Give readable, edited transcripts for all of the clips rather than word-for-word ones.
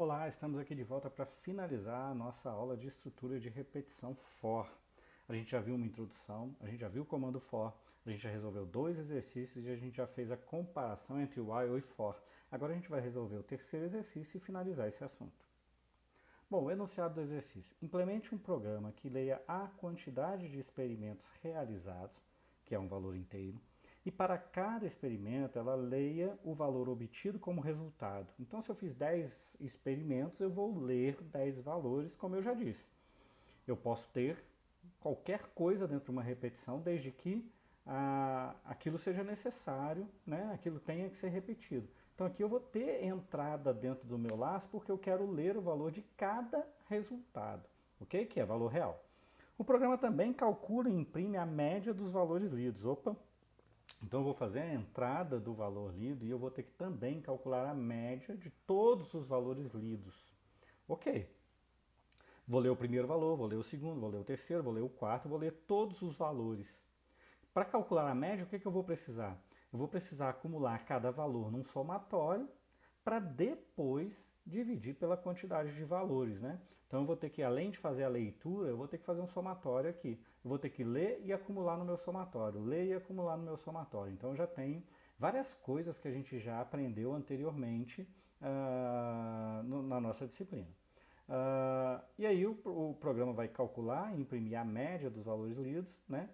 Olá, estamos aqui de volta para finalizar a nossa aula de estrutura de repetição for. A gente já viu uma introdução, a gente já viu o comando for, a gente já resolveu dois exercícios e a gente já fez a comparação entre while e for. Agora a gente vai resolver o terceiro exercício e finalizar esse assunto. Bom, o enunciado do exercício. Implemente um programa que leia a quantidade de experimentos realizados, que é um valor inteiro, e para cada experimento ela leia o valor obtido como resultado. Então, se eu fiz 10 experimentos, eu vou ler 10 valores, como eu já disse. Eu posso ter qualquer coisa dentro de uma repetição, desde que aquilo seja necessário, né? Aquilo tenha que ser repetido. Então aqui eu vou ter entrada dentro do meu laço porque eu quero ler o valor de cada resultado, ok? Que é valor real. O programa também calcula e imprime a média dos valores lidos. Opa! Então eu vou fazer a entrada do valor lido e eu vou ter que também calcular a média de todos os valores lidos. Ok. Vou ler o primeiro valor, vou ler o segundo, vou ler o terceiro, vou ler o quarto, vou ler todos os valores. Para calcular a média, o que eu vou precisar? Eu vou precisar acumular cada valor num somatório para depois dividir pela quantidade de valores, né? Então eu vou ter que, além de fazer a leitura, eu vou ter que fazer um somatório aqui. Eu vou ter que ler e acumular no meu somatório, ler e acumular no meu somatório. Então eu já tenho várias coisas que a gente já aprendeu anteriormente na nossa disciplina. E aí o programa vai calcular e imprimir a média dos valores lidos, né?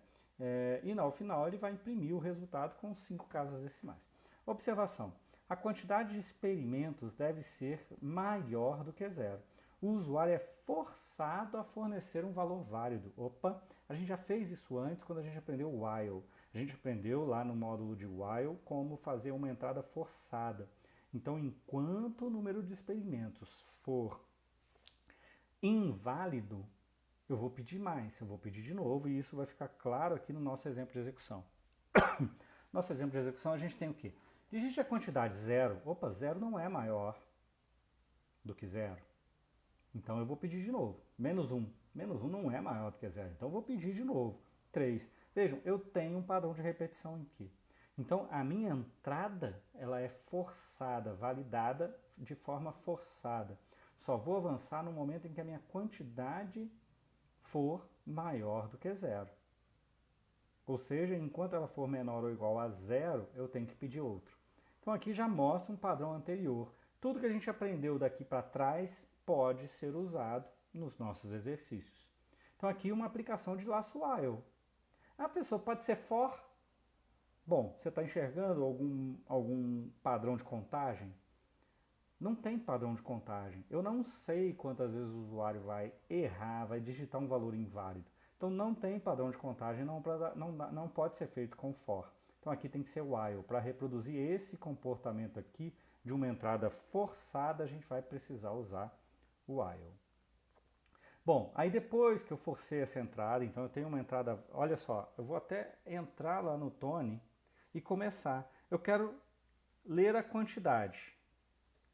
E ao final ele vai imprimir o resultado com 5 casas decimais. Observação: a quantidade de experimentos deve ser maior do que zero. O usuário é forçado a fornecer um valor válido. Opa, a gente já fez isso antes quando a gente aprendeu while. A gente aprendeu lá no módulo de while como fazer uma entrada forçada. Então, enquanto o número de experimentos for inválido, eu vou pedir mais, eu vou pedir de novo e isso vai ficar claro aqui no nosso exemplo de execução. Nosso exemplo de execução a gente tem o quê? Digite a quantidade zero. Opa, zero não é maior do que zero. Então eu vou pedir de novo. Menos 1. Menos 1 não é maior do que zero. Então eu vou pedir de novo. 3. Vejam, eu tenho um padrão de repetição aqui. Então a minha entrada ela é forçada, validada de forma forçada. Só vou avançar no momento em que a minha quantidade for maior do que zero. Ou seja, enquanto ela for menor ou igual a zero, eu tenho que pedir outro. Então aqui já mostra um padrão anterior. Tudo que a gente aprendeu daqui para trás pode ser usado nos nossos exercícios. Então aqui uma aplicação de laço while. Ah, professor, pode ser for? Bom, você está enxergando algum padrão de contagem? Não tem padrão de contagem. Eu não sei quantas vezes o usuário vai errar, vai digitar um valor inválido. Então não tem padrão de contagem, não pode ser feito com for. Então aqui tem que ser while. Para reproduzir esse comportamento aqui de uma entrada forçada, a gente vai precisar usar o while. Bom, aí depois que eu forcei essa entrada, então eu tenho uma entrada, olha só, eu vou até entrar lá no Tony e começar. Eu quero ler a quantidade.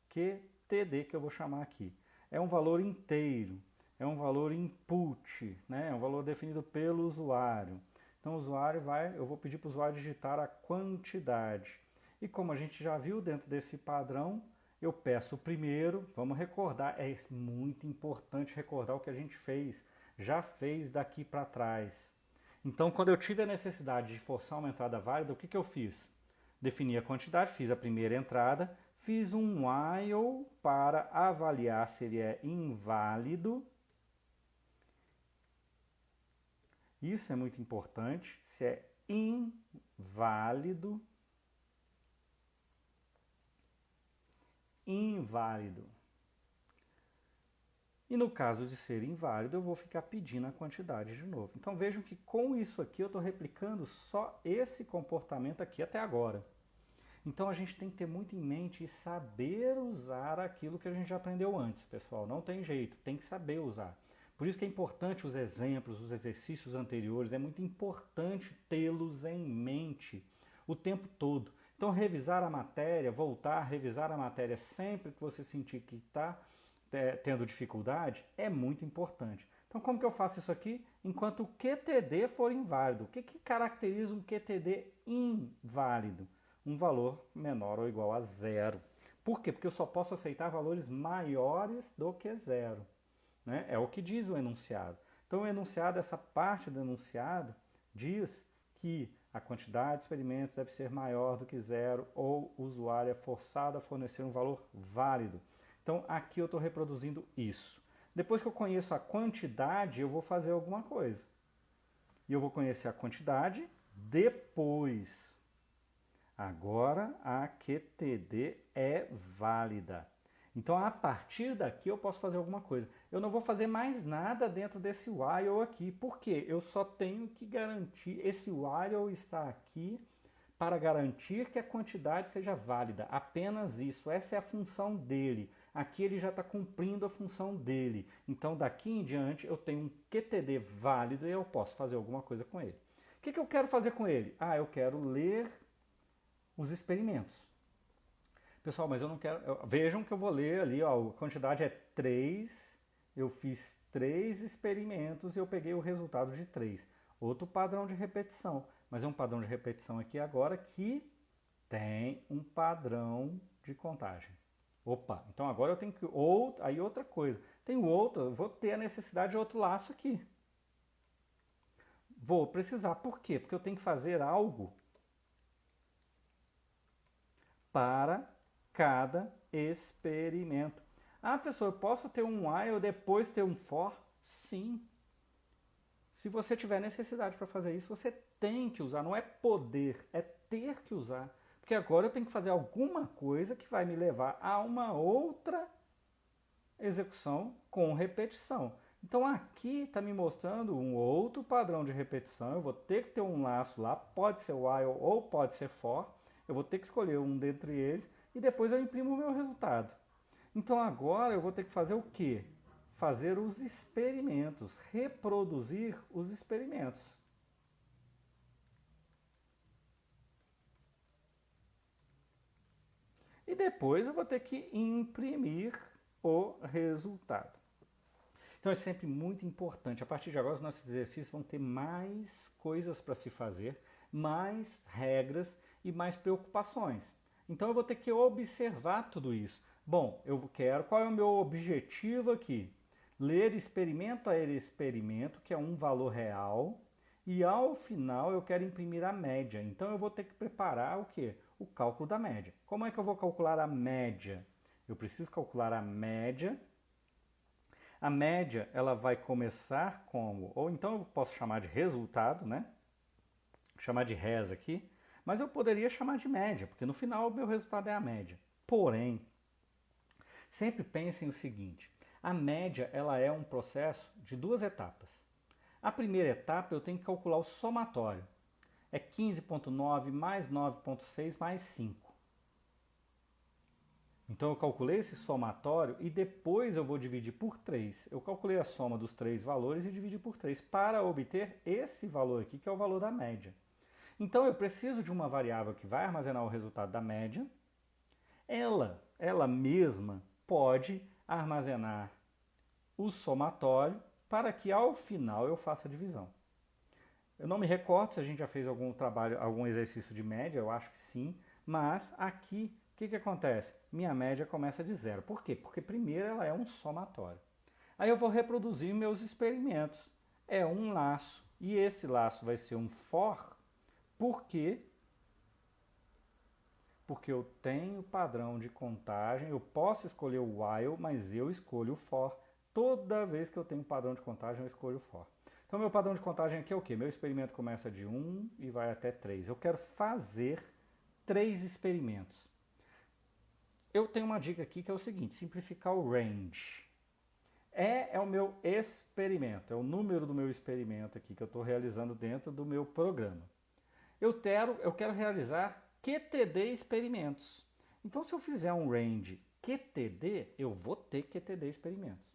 QTD que eu vou chamar aqui. É um valor inteiro, é um valor input, né? É um valor definido pelo usuário. Então o usuário eu vou pedir para o usuário digitar a quantidade. E como a gente já viu dentro desse padrão, eu peço primeiro, vamos recordar, é muito importante recordar o que a gente fez, já fez daqui para trás. Então quando eu tive a necessidade de forçar uma entrada válida, o que eu fiz? Defini a quantidade, fiz a primeira entrada, fiz um while para avaliar se ele é inválido. Isso é muito importante. Se é inválido. Inválido. E no caso de ser inválido, eu vou ficar pedindo a quantidade de novo. Então vejam que com isso aqui eu estou replicando só esse comportamento aqui até agora. Então a gente tem que ter muito em mente e saber usar aquilo que a gente já aprendeu antes, pessoal. Não tem jeito, tem que saber usar. Por isso que é importante os exemplos, os exercícios anteriores, é muito importante tê-los em mente o tempo todo. Então revisar a matéria, voltar a revisar a matéria sempre que você sentir que está tendo dificuldade, é muito importante. Então como que eu faço isso aqui? Enquanto o QTD for inválido. O que caracteriza um QTD inválido? Um valor menor ou igual a zero. Por quê? Porque eu só posso aceitar valores maiores do que zero, né? É o que diz o enunciado. Então, o enunciado, essa parte do enunciado, diz que a quantidade de experimentos deve ser maior do que zero ou o usuário é forçado a fornecer um valor válido. Então, aqui eu estou reproduzindo isso. Depois que eu conheço a quantidade, eu vou fazer alguma coisa. E eu vou conhecer a quantidade depois. Agora a QTD é válida. Então, a partir daqui eu posso fazer alguma coisa. Eu não vou fazer mais nada dentro desse while aqui. Por quê? Eu só tenho que garantir, esse while está aqui para garantir que a quantidade seja válida. Apenas isso. Essa é a função dele. Aqui ele já está cumprindo a função dele. Então, daqui em diante, eu tenho um QTD válido e eu posso fazer alguma coisa com ele. O que eu quero fazer com ele? Eu quero ler os experimentos. Pessoal, mas eu não quero... Vejam que eu vou ler ali, ó, a quantidade é 3, eu fiz 3 experimentos e eu peguei o resultado de 3. Outro padrão de repetição, mas é um padrão de repetição aqui agora que tem um padrão de contagem. Opa, então agora eu tenho que... Aí outra coisa, tem outro, eu vou ter a necessidade de outro laço aqui. Vou precisar, por quê? Porque eu tenho que fazer algo para cada experimento. Professor, eu posso ter um while e depois ter um for? Sim. Se você tiver necessidade para fazer isso, você tem que usar. Não é poder, é ter que usar. Porque agora eu tenho que fazer alguma coisa que vai me levar a uma outra execução com repetição. Então aqui está me mostrando um outro padrão de repetição. Eu vou ter que ter um laço lá, pode ser while ou pode ser for. Eu vou ter que escolher um dentre eles e depois eu imprimo o meu resultado. Então agora eu vou ter que fazer o quê? Fazer os experimentos, reproduzir os experimentos. E depois eu vou ter que imprimir o resultado. Então é sempre muito importante. A partir de agora os nossos exercícios vão ter mais coisas para se fazer, mais regras e mais preocupações. Então eu vou ter que observar tudo isso. Bom, qual é o meu objetivo aqui? Ler experimento a experimento, que é um valor real, e ao final eu quero imprimir a média. Então eu vou ter que preparar o quê? O cálculo da média. Como é que eu vou calcular a média? Eu preciso calcular a média. A média, ela vai começar como? Ou então eu posso chamar de resultado, né? Chamar de res aqui. Mas eu poderia chamar de média, porque no final o meu resultado é a média. Porém, sempre pensem o seguinte, a média ela é um processo de 2 etapas. A primeira etapa eu tenho que calcular o somatório. É 15,9 mais 9,6 mais 5. Então eu calculei esse somatório e depois eu vou dividir por 3. Eu calculei a soma dos 3 valores e dividi por 3 para obter esse valor aqui, que é o valor da média. Então eu preciso de uma variável que vai armazenar o resultado da média. Ela mesma pode armazenar o somatório para que ao final eu faça a divisão. Eu não me recordo se a gente já fez algum trabalho, algum exercício de média, eu acho que sim, mas aqui o que acontece? Minha média começa de 0. Por quê? Porque primeiro ela é um somatório. Aí eu vou reproduzir meus experimentos. É um laço e esse laço vai ser um for. Por quê? Porque eu tenho padrão de contagem, eu posso escolher o while, mas eu escolho o for. Toda vez que eu tenho padrão de contagem, eu escolho o for. Então, meu padrão de contagem aqui é o quê? Meu experimento começa de 1 e vai até 3. Eu quero fazer 3 experimentos. Eu tenho uma dica aqui que é o seguinte, simplificar o range. É o meu experimento, é o número do meu experimento aqui que eu estou realizando dentro do meu programa. Eu quero realizar QTD experimentos. Então, se eu fizer um range QTD, eu vou ter QTD experimentos.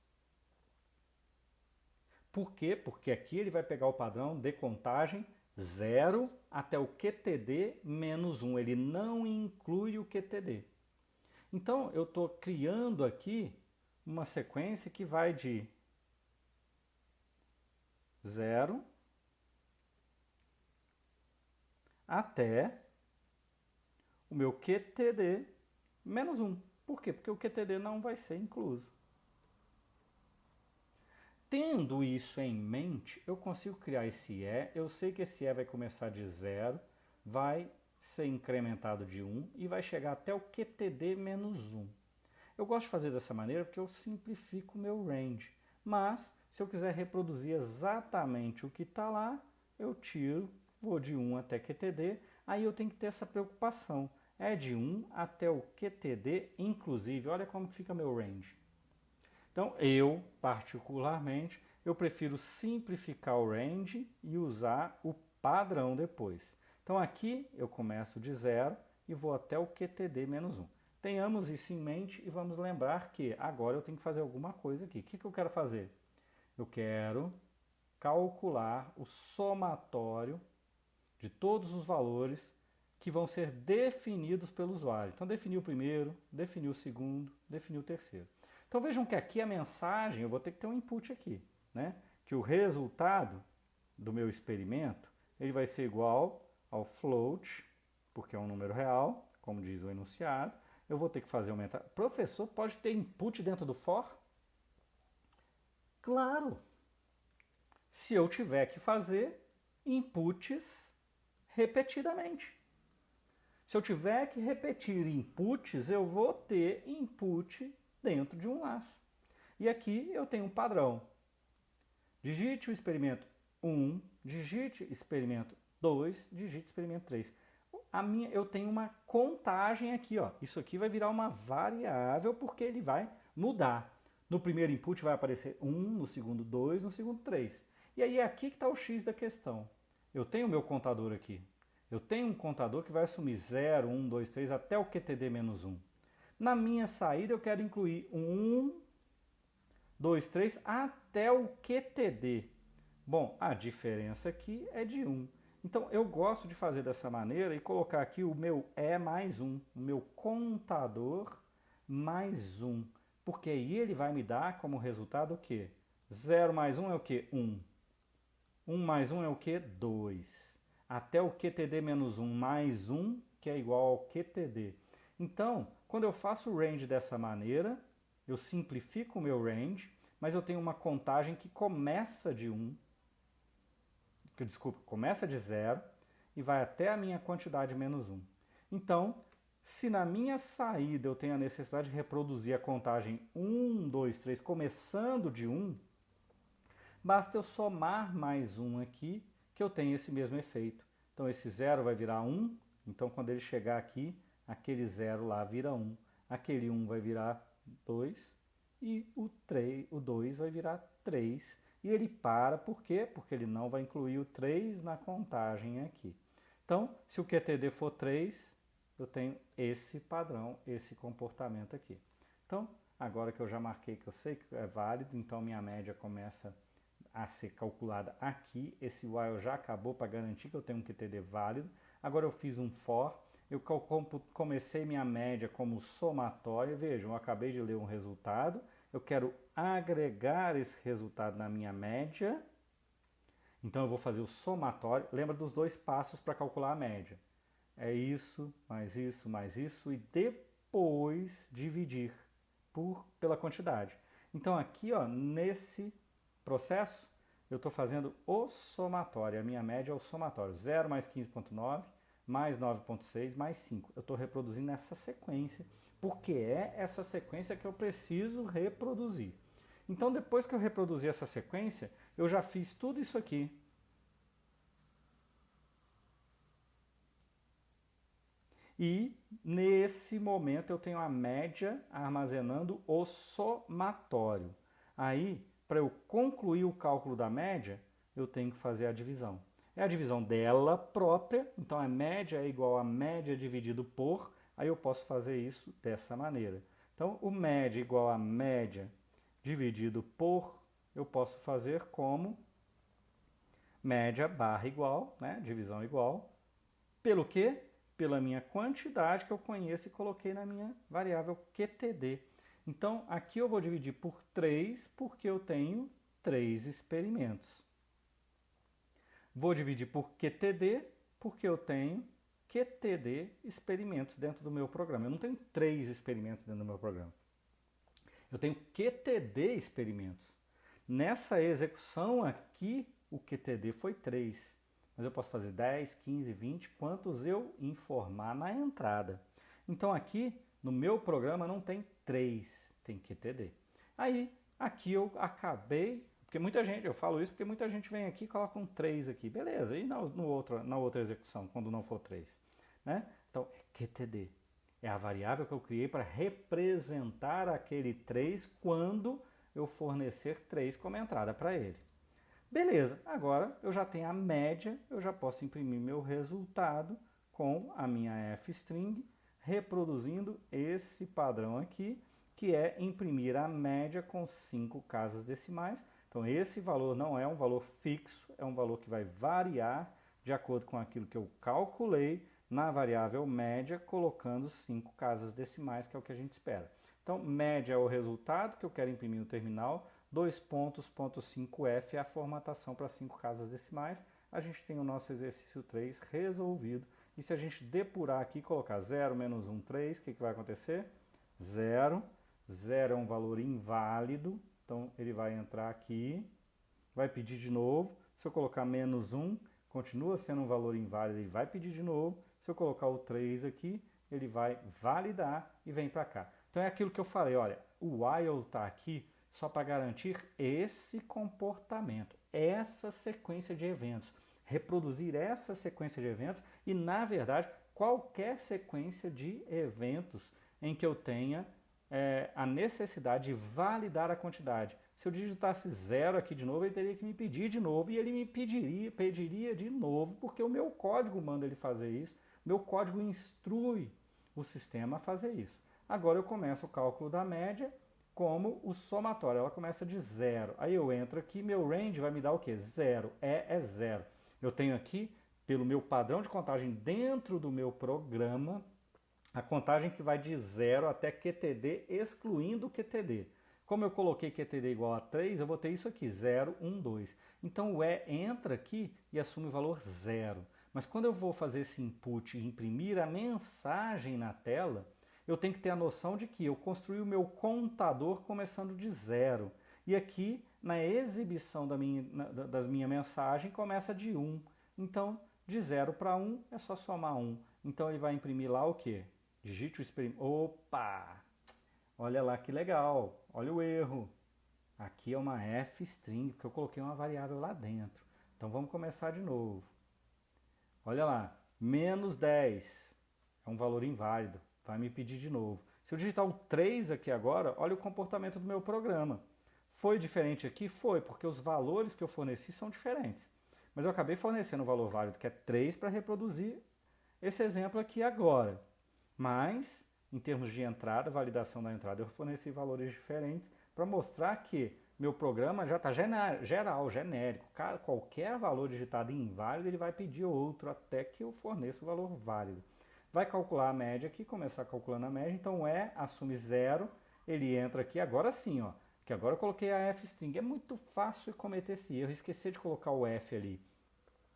Por quê? Porque aqui ele vai pegar o padrão de contagem 0 até o QTD menos 1. Ele não inclui o QTD. Então, eu estou criando aqui uma sequência que vai de 0 até o meu QTD menos 1. Por quê? Porque o QTD não vai ser incluso. Tendo isso em mente, eu consigo criar esse E, eu sei que esse E vai começar de 0, vai ser incrementado de 1 e vai chegar até o QTD menos 1. Eu gosto de fazer dessa maneira porque eu simplifico o meu range, mas se eu quiser reproduzir exatamente o que está lá, eu tiro, vou de 1 até QTD, aí eu tenho que ter essa preocupação. É de 1 até o QTD, inclusive, olha como fica meu range. Então, eu, particularmente, eu prefiro simplificar o range e usar o padrão depois. Então, aqui eu começo de 0 e vou até o QTD menos 1. Tenhamos isso em mente e vamos lembrar que agora eu tenho que fazer alguma coisa aqui. O que eu quero fazer? Eu quero calcular o somatório de todos os valores que vão ser definidos pelo usuário. Então, defini o primeiro, defini o segundo, defini o terceiro. Então vejam que aqui a mensagem, eu vou ter que ter um input aqui, né? Que o resultado do meu experimento, ele vai ser igual ao float, porque é um número real, como diz o enunciado. Eu vou ter que fazer aumentar. Professor, pode ter input dentro do for? Claro! Se eu tiver que fazer inputs repetidamente. Se eu tiver que repetir inputs, eu vou ter input dentro de um laço. E aqui eu tenho um padrão. Digite o experimento 1, digite experimento 2, digite experimento 3. Eu tenho uma contagem aqui, ó. Isso aqui vai virar uma variável porque ele vai mudar. No primeiro input vai aparecer 1, no segundo 2, no segundo 3. E aí é aqui que está o X da questão. Eu tenho o meu contador aqui. Eu tenho um contador que vai assumir 0, 1, 2, 3 até o QTD menos 1. Na minha saída eu quero incluir 1, 2, 3 até o QTD. Bom, a diferença aqui é de 1. Então eu gosto de fazer dessa maneira e colocar aqui o meu E mais 1, o meu contador mais 1. Porque aí ele vai me dar como resultado o quê? 0 mais 1 é o quê? 1. 1 mais 1 é o quê? 2. Até o QTD menos 1 mais 1, que é igual ao QTD. Então, quando eu faço o range dessa maneira, eu simplifico o meu range, mas eu tenho uma contagem que começa de 1, começa de 0 e vai até a minha quantidade menos 1. Então, se na minha saída eu tenho a necessidade de reproduzir a contagem 1, 2, 3, começando de 1, basta eu somar mais 1 aqui, que eu tenho esse mesmo efeito. Então, esse 0 vai virar 1, então quando ele chegar aqui, aquele 0 lá vira 1, aquele 1 vai virar 2 e o 2 vai virar 3. E ele para, por quê? Porque ele não vai incluir o 3 na contagem aqui. Então, se o QTD for 3, eu tenho esse padrão, esse comportamento aqui. Então, agora que eu já marquei que eu sei que é válido, então minha média começa a ser calculada aqui. Esse while já acabou para garantir que eu tenho um QTD válido. Agora eu fiz um for, eu comecei minha média como somatória. Vejam, eu acabei de ler um resultado, eu quero agregar esse resultado na minha média. Então eu vou fazer o somatório. Lembra dos 2 passos para calcular a média. É isso, mais isso e depois dividir pela quantidade. Então aqui, ó, nesse processo, eu estou fazendo o somatório. A minha média é o somatório. 0 mais 15,9, mais 9,6, mais 5. Eu estou reproduzindo essa sequência, porque é essa sequência que eu preciso reproduzir. Então, depois que eu reproduzi essa sequência, eu já fiz tudo isso aqui. E, nesse momento, eu tenho a média armazenando o somatório. Aí, para eu concluir o cálculo da média, eu tenho que fazer a divisão. É a divisão dela própria, então a média é igual a média dividido por, aí eu posso fazer isso dessa maneira. Então, o média igual a média dividido por, eu posso fazer como média barra igual, né, divisão igual, pelo quê? Pela minha quantidade que eu conheço e coloquei na minha variável QTD. Então, aqui eu vou dividir por 3, porque eu tenho 3 experimentos. Vou dividir por QTD, porque eu tenho QTD experimentos dentro do meu programa. Eu não tenho 3 experimentos dentro do meu programa. Eu tenho QTD experimentos. Nessa execução aqui, o QTD foi 3. Mas eu posso fazer 10, 15, 20, quantos eu informar na entrada. Então aqui, no meu programa, não tem 3, tem QTD. Aí, aqui eu acabei, porque muita gente, eu falo isso porque muita gente vem aqui e coloca um 3 aqui. Beleza, e na outra execução, quando não for 3? Né? Então, QTD é a variável que eu criei para representar aquele 3 quando eu fornecer 3 como entrada para ele. Beleza, agora eu já tenho a média, eu já posso imprimir meu resultado com a minha fstring, reproduzindo esse padrão aqui, que é imprimir a média com 5 casas decimais. Então esse valor não é um valor fixo, é um valor que vai variar de acordo com aquilo que eu calculei na variável média, colocando 5 casas decimais, que é o que a gente espera. Então, média é o resultado que eu quero imprimir no terminal, 2 pontos, ponto 5F é a formatação para 5 casas decimais. A gente tem o nosso exercício 3 resolvido. E se a gente depurar aqui, colocar 0 menos 1, 3, o que vai acontecer? 0. 0 é um valor inválido, então ele vai entrar aqui, vai pedir de novo. Se eu colocar menos 1, continua sendo um valor inválido, ele vai pedir de novo. Se eu colocar o 3 aqui, ele vai validar e vem para cá. Então é aquilo que eu falei, olha, o while está aqui só para garantir esse comportamento, essa sequência de eventos, reproduzir essa sequência de eventos e, na verdade, qualquer sequência de eventos em que eu tenha a necessidade de validar a quantidade. Se eu digitasse 0 aqui de novo, ele teria que me pedir de novo e ele me pediria de novo, porque o meu código manda ele fazer isso, meu código instrui o sistema a fazer isso. Agora eu começo o cálculo da média como o somatório, ela começa de 0. Aí eu entro aqui, meu range vai me dar o quê? 0, é 0. Eu tenho aqui, pelo meu padrão de contagem dentro do meu programa, a contagem que vai de 0 até QTD, excluindo o QTD. Como eu coloquei QTD igual a 3, eu vou ter isso aqui, 0, 1, 2. Então o E entra aqui e assume o valor 0. Mas quando eu vou fazer esse input e imprimir a mensagem na tela, eu tenho que ter a noção de que eu construí o meu contador começando de 0. E aqui, na exibição da minha mensagem, começa de 1. Então, de 0 para 1 é só somar 1. Então, ele vai imprimir lá o quê? Digite o experimento. Opa! Olha lá que legal. Olha o erro. Aqui é uma fstring, porque eu coloquei uma variável lá dentro. Então, vamos começar de novo. Olha lá. Menos 10 é um valor inválido. Vai me pedir de novo. Se eu digitar o 3 aqui agora, olha o comportamento do meu programa. Foi diferente aqui? Foi, porque os valores que eu forneci são diferentes. Mas eu acabei fornecendo um valor válido, que é 3, para reproduzir esse exemplo aqui agora. Mas, em termos de entrada, validação da entrada, eu forneci valores diferentes para mostrar que meu programa já está geral, genérico. Qualquer valor digitado inválido, ele vai pedir outro até que eu forneça o valor válido. Vai calcular a média aqui, começar calculando a média, então o E assume 0, ele entra aqui, agora sim, ó, que agora eu coloquei a fstring, é muito fácil cometer esse erro, esquecer de colocar o F ali.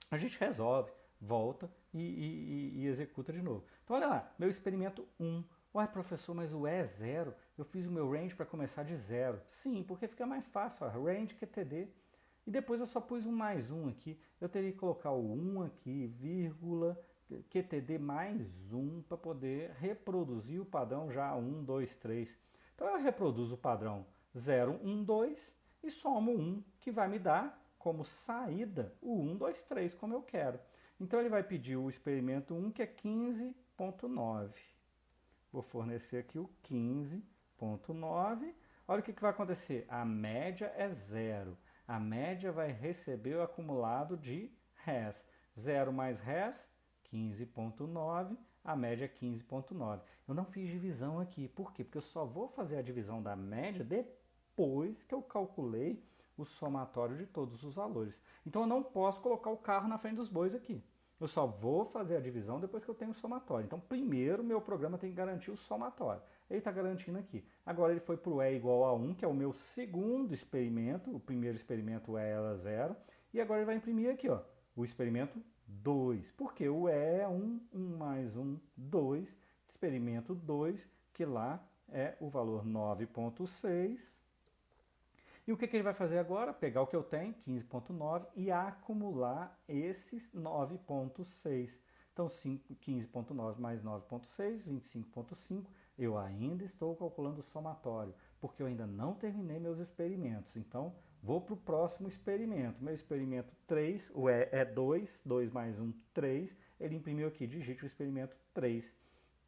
A gente resolve, volta e executa de novo. Então olha lá, meu experimento 1, uai professor, mas o E é 0, eu fiz o meu range para começar de 0. Sim, porque fica mais fácil, ó, range QTD. E depois eu só pus um mais 1 aqui, eu teria que colocar o 1 aqui, vírgula, QTD mais 1 para poder reproduzir o padrão já 1, 2, 3. Então eu reproduzo o padrão 0, 1, 2 e somo 1, que vai me dar como saída o 1, 2, 3, como eu quero. Então ele vai pedir o experimento 1, que é 15.9. Vou fornecer aqui o 15.9. Olha o que vai acontecer. A média é 0. A média vai receber o acumulado de res. 0 mais res, 15.9, a média é 15.9. Eu não fiz divisão aqui. Por quê? Porque eu só vou fazer a divisão da média depois que eu calculei o somatório de todos os valores. Então eu não posso colocar o carro na frente dos bois aqui. Eu só vou fazer a divisão depois que eu tenho o somatório. Então primeiro meu programa tem que garantir o somatório. Ele está garantindo aqui. Agora ele foi para o E igual a 1, que é o meu segundo experimento. O primeiro experimento E era 0. E agora ele vai imprimir aqui, ó, o experimento 2. Porque o E é 1, 1 mais 1, 2. Experimento 2, que lá é o valor 9,6. E o que ele vai fazer agora? Pegar o que eu tenho, 15,9, e acumular esses 9,6. Então, 15,9 mais 9,6, 25,5. Eu ainda estou calculando o somatório, porque eu ainda não terminei meus experimentos. Então, vou para o próximo experimento. Meu experimento 3, o E é 2, 2 mais 1, 3. Ele imprimiu aqui, digite o experimento 3,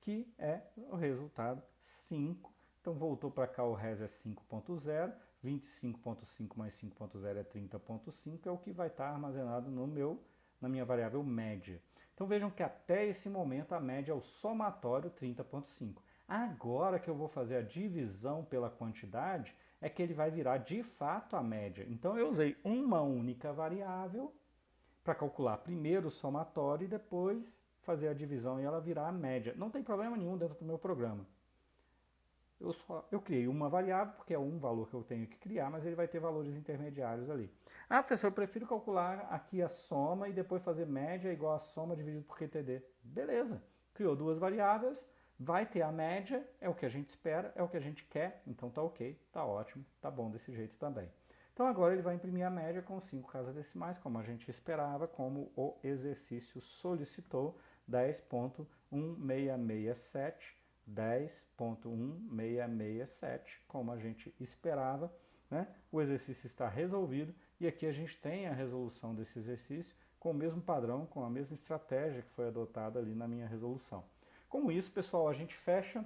que é o resultado 5. Então, voltou para cá, o res é 5,0. 25,5 mais 5,0 é 30,5, é o que vai estar armazenado na minha variável média. Então vejam que até esse momento a média é o somatório 30,5. Agora que eu vou fazer a divisão pela quantidade, é que ele vai virar de fato a média. Então eu usei uma única variável para calcular primeiro o somatório e depois fazer a divisão e ela virar a média. Não tem problema nenhum dentro do meu programa. Eu criei uma variável, porque é um valor que eu tenho que criar, mas ele vai ter valores intermediários ali. Ah, professor, eu prefiro calcular aqui a soma e depois fazer média igual a soma dividido por QTD. Beleza, criou duas variáveis, vai ter a média, é o que a gente espera, é o que a gente quer, então tá ok, tá ótimo, tá bom desse jeito também. Então agora ele vai imprimir a média com 5 casas decimais, como a gente esperava, como o exercício solicitou, 10,1667. 10,1667, como a gente esperava, né? O exercício está resolvido e aqui a gente tem a resolução desse exercício com o mesmo padrão, com a mesma estratégia que foi adotada ali na minha resolução. Com isso, pessoal, a gente fecha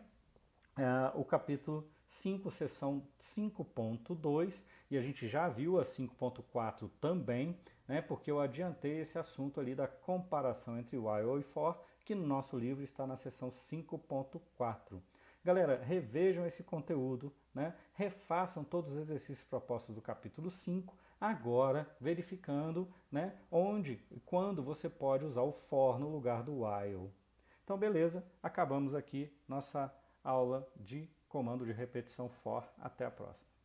o capítulo 5, seção 5.2, e a gente já viu a 5.4 também, né, porque eu adiantei esse assunto ali da comparação entre while e for, que no nosso livro está na seção 5.4. Galera, revejam esse conteúdo, né, refaçam todos os exercícios propostos do capítulo 5, agora verificando, né, onde e quando você pode usar o for no lugar do while. Então, beleza, acabamos aqui nossa aula de comando de repetição for. Até a próxima.